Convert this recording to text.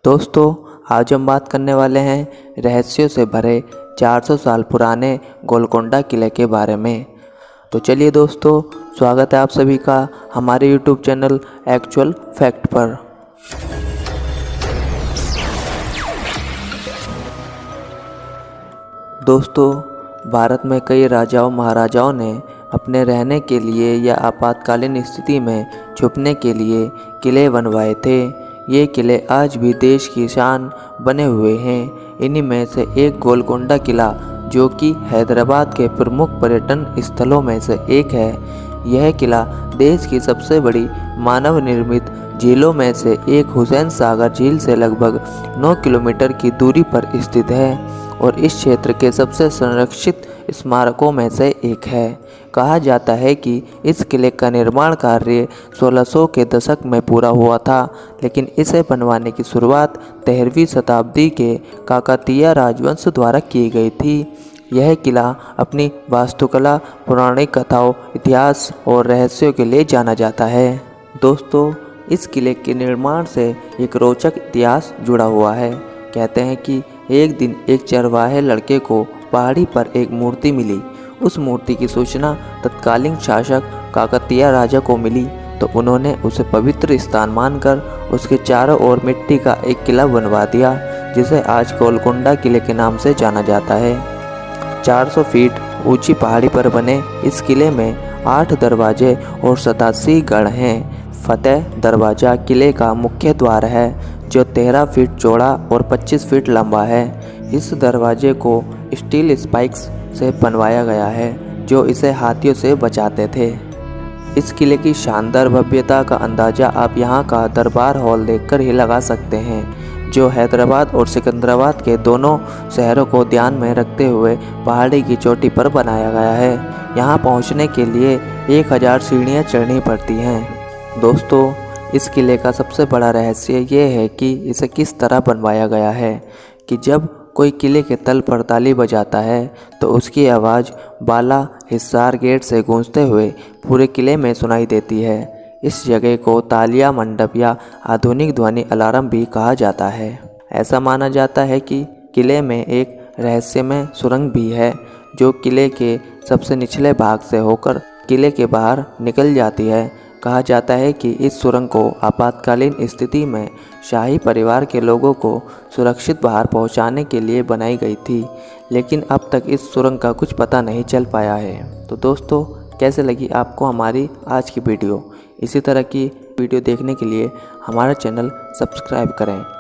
दोस्तों, आज हम बात करने वाले हैं रहस्यों से भरे 400 साल पुराने गोलकोंडा किले के बारे में। तो चलिए दोस्तों, स्वागत है आप सभी का हमारे यूट्यूब चैनल एक्चुअल फैक्ट पर। दोस्तों, भारत में कई राजाओं महाराजाओं ने अपने रहने के लिए या आपातकालीन स्थिति में छुपने के लिए किले बनवाए थे। ये किले आज भी देश की शान बने हुए हैं। इन्हीं में से एक गोलकोंडा किला, जो कि हैदराबाद के प्रमुख पर्यटन स्थलों में से एक है। यह किला देश की सबसे बड़ी मानव निर्मित झीलों में से एक हुसैन सागर झील से लगभग 9 किलोमीटर की दूरी पर स्थित है और इस क्षेत्र के सबसे संरक्षित स्मारकों में से एक है। कहा जाता है कि इस किले का निर्माण कार्य 1600 के दशक में पूरा हुआ था, लेकिन इसे बनवाने की शुरुआत 13वीं शताब्दी के काकतीय राजवंश द्वारा की गई थी। यह किला अपनी वास्तुकला, पौराणिक कथाओं, इतिहास और रहस्यों के लिए जाना जाता है। दोस्तों, इस किले के निर्माण से एक रोचक इतिहास जुड़ा हुआ है। कहते हैं कि एक दिन एक चरवाहे लड़के को पहाड़ी पर एक मूर्ति मिली। उस मूर्ति की सूचना तत्कालीन शासक काकतीय राजा को मिली, तो उन्होंने उसे पवित्र स्थान मानकर उसके चारों ओर मिट्टी का एक किला बनवा दिया, जिसे आज गोलकोंडा किले के नाम से जाना जाता है। 400 फीट ऊंची पहाड़ी पर बने इस किले में 8 दरवाजे और 87 गढ़ हैं। फतेह दरवाज़ा किले का मुख्य द्वार है, जो 13 फीट चौड़ा और 25 फीट लंबा है। इस दरवाजे को स्टील स्पाइक्स से बनवाया गया है, जो इसे हाथियों से बचाते थे। इस किले की शानदार भव्यता का अंदाज़ा आप यहाँ का दरबार हॉल देखकर ही लगा सकते हैं, जो हैदराबाद और सिकंदराबाद के दोनों शहरों को ध्यान में रखते हुए पहाड़ी की चोटी पर बनाया गया है। यहाँ पहुँचने के लिए 1000 सीढ़ियाँ चढ़नी पड़ती हैं। दोस्तों, इस किले का सबसे बड़ा रहस्य ये है कि इसे किस तरह बनवाया गया है कि जब कोई किले के तल पर ताली बजाता है तो उसकी आवाज़ बाला हिसार गेट से गूंजते हुए पूरे किले में सुनाई देती है। इस जगह को तालिया मंडप या आधुनिक ध्वनि अलार्म भी कहा जाता है। ऐसा माना जाता है कि किले में एक रहस्यमय सुरंग भी है, जो किले के सबसे निचले भाग से होकर किले के बाहर निकल जाती है। कहा जाता है कि इस सुरंग को आपातकालीन स्थिति में शाही परिवार के लोगों को सुरक्षित बाहर पहुंचाने के लिए बनाई गई थी, लेकिन अब तक इस सुरंग का कुछ पता नहीं चल पाया है। तो दोस्तों, कैसे लगी आपको हमारी आज की वीडियो? इसी तरह की वीडियो देखने के लिए हमारा चैनल सब्सक्राइब करें।